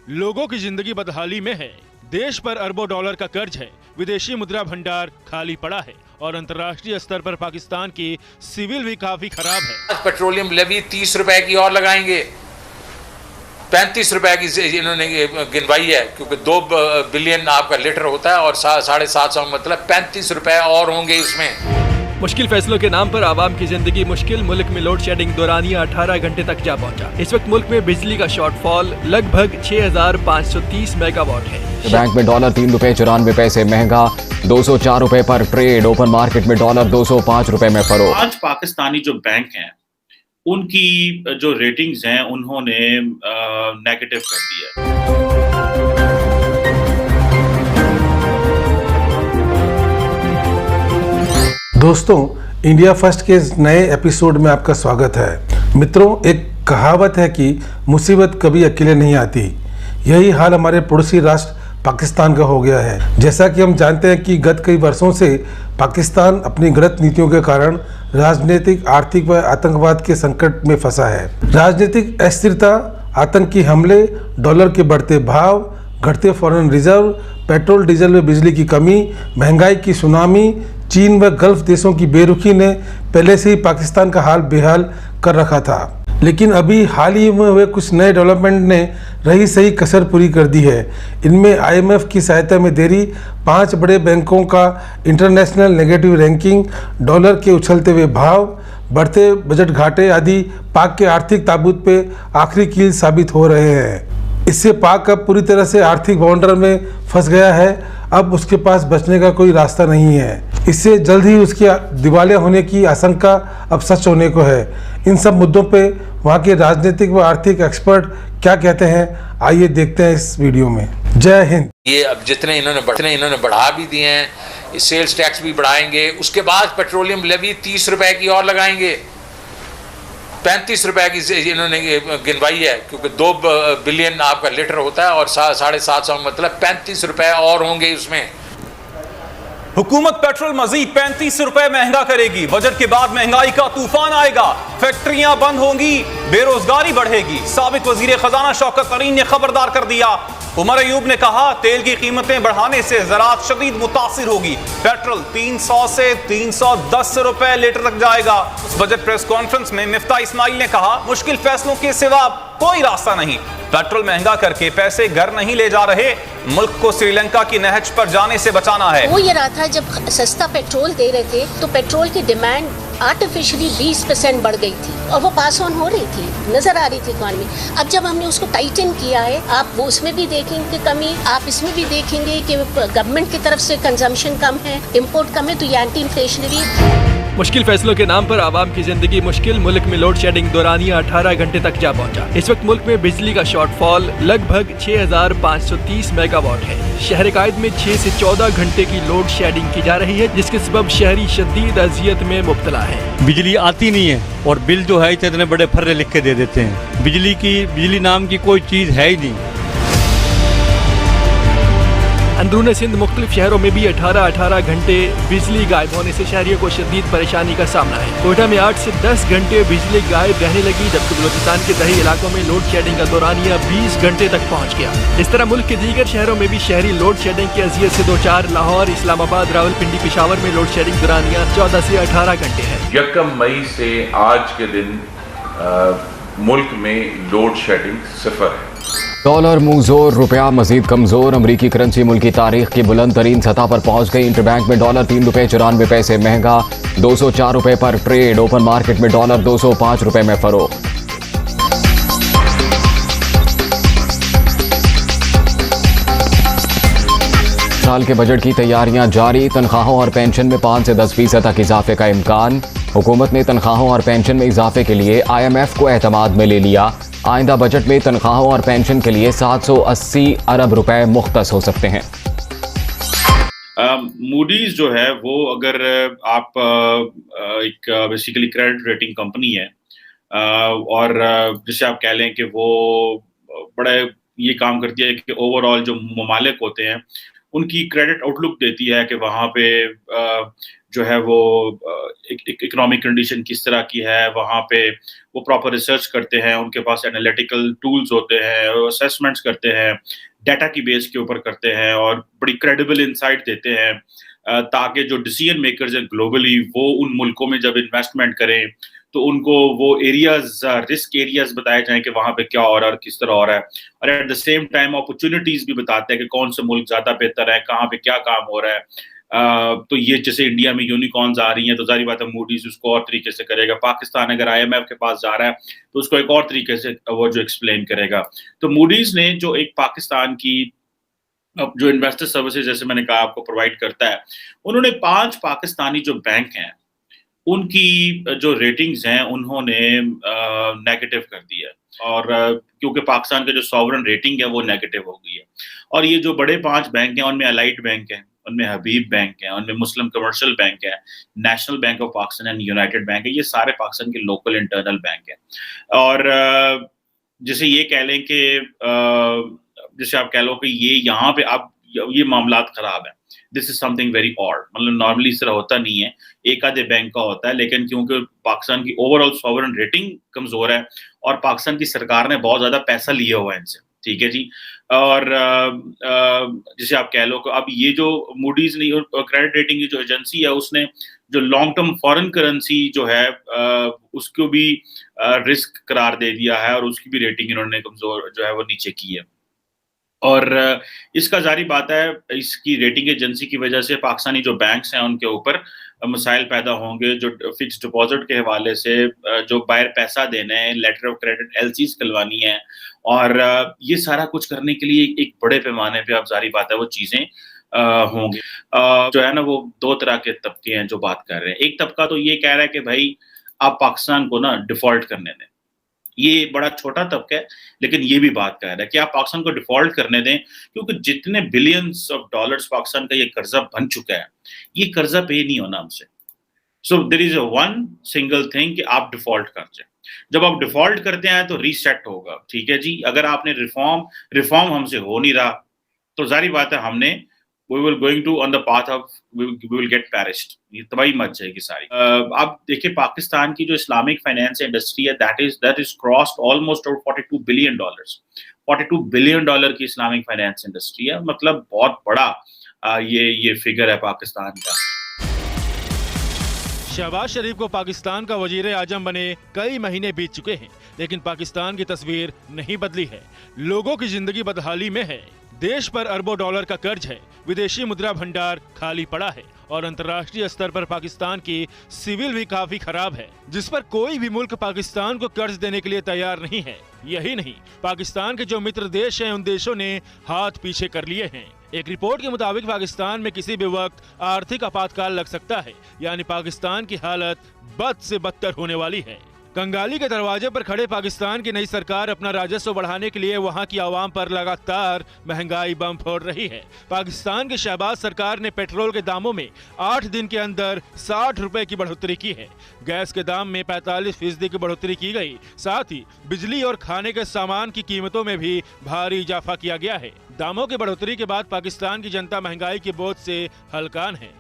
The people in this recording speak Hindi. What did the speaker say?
लोगों की जिंदगी बदहाली में है। देश पर अरबों डॉलर का कर्ज है, विदेशी मुद्रा भंडार खाली पड़ा है और अंतर्राष्ट्रीय स्तर पर पाकिस्तान की सिविल भी काफी खराब है। पेट्रोलियम लेवी 30 रुपए की और लगाएंगे, 35 रुपए की इन्होंने गिनवाई है, क्योंकि 2 बिलियन आपका लीटर होता है और 750 मतलब 35 रुपए और होंगे इसमें। मुश्किल फैसलों के नाम पर आवाम की जिंदगी मुश्किल। मुल्क में लोड शेडिंग दौरानिया 18 घंटे तक जा पहुंचा। इस वक्त मुल्क में बिजली का शॉर्टफॉल लगभग 6530 मेगावाट है। बैंक में डॉलर 3 रुपए 94 पैसे महंगा, 204 रुपए पर ट्रेड। ओपन मार्केट में डॉलर 205 रुपए में फरोख्त। आज पाकिस्तानी जो बैंक हैं उनकी जो रेटिंग्स हैं उन्होंने नेगेटिव कर दिया। दोस्तों, इंडिया फर्स्ट के नए एपिसोड में आपका स्वागत है। मित्रों, एक कहावत है कि मुसीबत कभी अकेले नहीं आती। यही हाल हमारे पड़ोसी राष्ट्र पाकिस्तान का हो गया है। जैसा कि हम जानते हैं कि गत कई वर्षों से पाकिस्तान अपनी गलत नीतियों के कारण राजनीतिक, आर्थिक व आतंकवाद के संकट में फंसा है। राजनीतिक अस्थिरता, आतंकी हमले, डॉलर के बढ़ते भाव, घटते फॉरेन रिजर्व, पेट्रोल डीजल में बिजली की कमी, महंगाई की सुनामी, चीन व गल्फ देशों की बेरुखी ने पहले से ही पाकिस्तान का हाल बेहाल कर रखा था। लेकिन अभी हाल ही में हुए कुछ नए डेवलपमेंट ने रही सही कसर पूरी कर दी है। इनमें IMF की सहायता में देरी, 5 बड़े बैंकों का इंटरनेशनल नेगेटिव रैंकिंग, डॉलर के उछलते हुए भाव, बढ़ते बजट घाटे आदि पाक के आर्थिक ताबूत पे आखिरी कील साबित हो रहे हैं। इससे पाक अब पूरी तरह से आर्थिक बाउंड्री में फंस गया है। अब उसके पास बचने का कोई रास्ता नहीं है। इससे जल्द ही उसकी दिवालिया होने की आशंका अब सच होने को है। इन सब मुद्दों पे वहाँ के राजनीतिक व आर्थिक एक्सपर्ट क्या कहते हैं, आइए देखते हैं इस वीडियो में। जय हिंद। ये अब जितने इन्होंने बढ़ा भी दिए हैं, सेल्स टैक्स भी बढ़ाएंगे, उसके बाद पेट्रोलियम लेवी 30 रुपए की और लगाएंगे, 35 रुपए की इन्होंने गिनवाई है, क्योंकि 2 बिलियन आपका लीटर होता है और 750 मतलब 35 रुपए और होंगे उसमें। हुकूमत पेट्रोल मजीद 35 रुपए महंगा करेगी। बजट के बाद महंगाई का तूफान आएगा, फैक्ट्रियां बंद होंगी, बेरोजगारी बढ़ेगी। साबिक वजीर खजाना शौकत तरीन ने खबरदार कर दिया। उमर अयूब ने कहा, तेल की कीमतें बढ़ाने से ज़राअत शदीद मुतासिर होगी। पेट्रोल 300 से 310 रुपए लीटर तक जाएगा। बजट प्रेस कॉन्फ्रेंस में मिफ्ता इस्माइल ने कहा, मुश्किल फैसलों के सिवा कोई रास्ता नहीं। पेट्रोल महंगा करके पैसे घर नहीं ले जा रहे, मुल्क को श्रीलंका की नहज पर जाने से बचाना है। वो ये रहा था, जब सस्ता पेट्रोल दे रहे थे तो पेट्रोल की डिमांड आर्टिफिशियली 20% बढ़ गई थी और वो पास ऑन हो रही थी, नजर आ रही थी इकॉनमी। अब जब हमने उसको टाइटन किया है, आप वो उसमें भी देखेंगे कमी, आप इसमें भी देखेंगे कि गवर्नमेंट की तरफ से कंजम्पशन कम है, इंपोर्ट कम है, तो ये एंटी इन्फ्लेशनरी। मुश्किल फैसलों के नाम पर आवाम की जिंदगी मुश्किल। मुल्क में लोड शेडिंग दौरानिया 18 घंटे तक जा पहुंचा। इस वक्त मुल्क में बिजली का शॉर्टफॉल लगभग 6530 मेगावाट है। शहर कायद में 6 से 14 घंटे की लोड शेडिंग की जा रही है, जिसके सबब शहरी शदीद अजियत में मुब्तला है। बिजली आती नहीं है और बिल जो है इतने बड़े फर्रे लिख के दे देते हैं। बिजली नाम की कोई चीज़ है ही नहीं। अंदरूनी सिंध मुख्तलिफ शहरों में भी 18 घंटे बिजली गायब होने से शहरियों को शदीद परेशानी का सामना है। कोयटा में 8 से 10 घंटे बिजली गायब रहने लगी, जबकि बलोचिस्तान के दही इलाकों में लोड शेडिंग का दौरानिया 20 घंटे तक पहुंच गया। इस तरह मुल्क के दीगर शहरों में भी शहरी लोड शेडिंग की अजियत से 2-4 लाहौर, इस्लामाबाद, रावलपिंडी, पेशावर में लोड शेडिंग दौरानिया 14 से 18 घंटे है। 1 मई से आज के दिन मुल्क में लोड शेडिंग 0 है। डॉलर मुंहजोर, रुपया मजीद कमजोर। अमरीकी करेंसी मुल्क की तारीख की बुलंद तरीन सतह पर पहुंच गई। इंटरबैंक में डॉलर 3 रुपए 94 पैसे महंगा, 204 रुपए पर ट्रेड। ओपन मार्केट में डॉलर 205 रुपए में फरोख्त। साल के बजट की तैयारियां जारी। तनख्वाहों और पेंशन में 5 से 10% तक इजाफे का इम्कान। हुकूमत ने तनख्वाहों और पेंशन में इजाफे के लिए IMF को एतमाद में ले लिया। आइंदा बजट में तनख्वाहों और पेंशन के लिए 780 अरब रुपए मुख्तस हो सकते हैं। मूडीज जो है वो, अगर आप एक बेसिकली क्रेडिट रेटिंग कंपनी है और जिसे आप कह लें कि वो बड़े ये काम करती है कि ओवरऑल जो ममालिक होते हैं उनकी क्रेडिट आउटलुक देती है कि वहाँ पे जो है वो इकोनॉमिक कंडीशन किस तरह की है, वहाँ पे वो प्रॉपर रिसर्च करते हैं, उनके पास एनालिटिकल टूल्स होते हैं, असेसमेंट्स करते हैं, डाटा की बेस के ऊपर करते हैं और बड़ी क्रेडिबल इंसाइट देते हैं ताकि जो डिसीजन मेकर्स हैं ग्लोबली वो उन मुल्कों में जब इन्वेस्टमेंट करें तो उनको वो एरियाज, रिस्क एरियाज बताए जाएं कि वहाँ पे क्या हो रहा है और किस तरह हो रहा है, और at the same time opportunities भी बताते हैं कि कौन से मुल्क ज्यादा बेहतर है, कहाँ पे क्या काम हो रहा है। तो ये जैसे इंडिया में यूनिकॉर्न्स आ रही हैं तो जारी बात है मूडीज उसको और तरीके से करेगा, पाकिस्तान अगर IMF के पास जा रहा है तो उसको एक और तरीके से वो जो एक्सप्लेन करेगा। तो मूडीज ने जो एक पाकिस्तान की जो इन्वेस्टर सर्विसेज जैसे मैंने कहा आपको प्रोवाइड करता है, उन्होंने 5 पाकिस्तानी जो बैंक हैं उनकी जो रेटिंग्स हैं उन्होंने नेगेटिव कर दी है, और क्योंकि पाकिस्तान का जो सॉवरन रेटिंग है वो नेगेटिव हो गई है। और ये जो बड़े 5 बैंक हैं उनमें अलाइड बैंक है, उनमें हबीब बैंक है, उनमें मुस्लिम कमर्शियल बैंक है, national bank of Pakistan and United bank है, ये सारे पाकिस्तान के लोकल इंटरनल बैंक हैं। और जैसे ये कह लें कि जैसे आप कह लो कि ये यहाँ पे आप ये मामलात खराब है, this is something very odd, मतलब नॉर्मली इस तरह होता नहीं है, एक आधे बैंक का होता है, लेकिन क्योंकि पाकिस्तान की ओवरऑल सॉवरन रेटिंग कमजोर है और पाकिस्तान की सरकार ने बहुत ज्यादा पैसा लिया हुआ है इनसे, ठीक है जी। और जैसे आप कह लो कि अब ये जो मूडीज नहीं क्रेडिट रेटिंग की जो एजेंसी है उसने जो लॉन्ग टर्म फॉरेन करेंसी जो है उसको भी रिस्क करार दे दिया है और उसकी भी रेटिंग इन्होंने कमजोर जो है वो नीचे की है। और इसका जारी बात है इसकी रेटिंग एजेंसी की वजह से पाकिस्तानी जो बैंक्स हैं उनके ऊपर मसाइल पैदा होंगे, जो फिक्स डिपॉजिट के हवाले से जो बाहर पैसा देना है, लेटर ऑफ क्रेडिट LCs खुलवानी है, और ये सारा कुछ करने के लिए एक बड़े पैमाने पे अब जारी बात है वो चीज़ें होंगी। जो है ना वो 2 तरह के तबके हैं जो बात कर रहे हैं। एक तबका तो ये कह रहा है कि भाई आप पाकिस्तान को ना डिफॉल्ट करने दें, ये बड़ा छोटा तबका है लेकिन ये भी बात कर रहा है कि आप पाकिस्तान को डिफॉल्ट करने दें, क्योंकि जितने बिलियंस ऑफ डॉलर्स पाकिस्तान का ये कर्जा बन चुका है, ये कर्जा पे नहीं होना हमसे। So there is one single thing कि आप डिफॉल्ट कर जाए। जब आप डिफॉल्ट करते हैं तो रीसेट होगा, ठीक है जी। अगर आपने रिफॉर्म हमसे हो नहीं रहा तो जारी बात है हमने we will going to on the path of we will get perished, ये तबाही मच जाएगी सारी। आप देखिए पाकिस्तान की जो इस्लामिक फाइनेंस इंडस्ट्री है that is crossed almost over $42 billion, $42 billion की इस्लामिक फाइनेंस इंडस्ट्री है, मतलब बहुत बड़ा ये फिगर है पाकिस्तान का। शहबाज शरीफ को पाकिस्तान का वजीर आजम बने कई महीने बीत चुके हैं, लेकिन पाकिस्तान की तस्वीर नहीं बदली है। लोगों की जिंदगी बदहाली में है, देश पर अरबों डॉलर का कर्ज है, विदेशी मुद्रा भंडार खाली पड़ा है और अंतर्राष्ट्रीय स्तर पर पाकिस्तान की सिविल भी काफी खराब है, जिस पर कोई भी मुल्क पाकिस्तान को कर्ज देने के लिए तैयार नहीं है। यही नहीं, पाकिस्तान के जो मित्र देश हैं उन देशों ने हाथ पीछे कर लिए हैं। एक रिपोर्ट के मुताबिक पाकिस्तान में किसी भी वक्त आर्थिक आपातकाल लग सकता है, यानी पाकिस्तान की हालत बद से बदतर होने वाली है। कंगाली के दरवाजे पर खड़े पाकिस्तान की नई सरकार अपना राजस्व बढ़ाने के लिए वहां की आवाम पर लगातार महंगाई बम फोड़ रही है। पाकिस्तान की शहबाज सरकार ने पेट्रोल के दामों में 8 दिन के अंदर 60 रुपए की बढ़ोतरी की है। गैस के दाम में 45% की बढ़ोतरी की गई। साथ ही बिजली और खाने के सामान की कीमतों में भी भारी इजाफा किया गया है। दामों की बढ़ोतरी के बाद पाकिस्तान की जनता महंगाई के बोझ से हलकान है।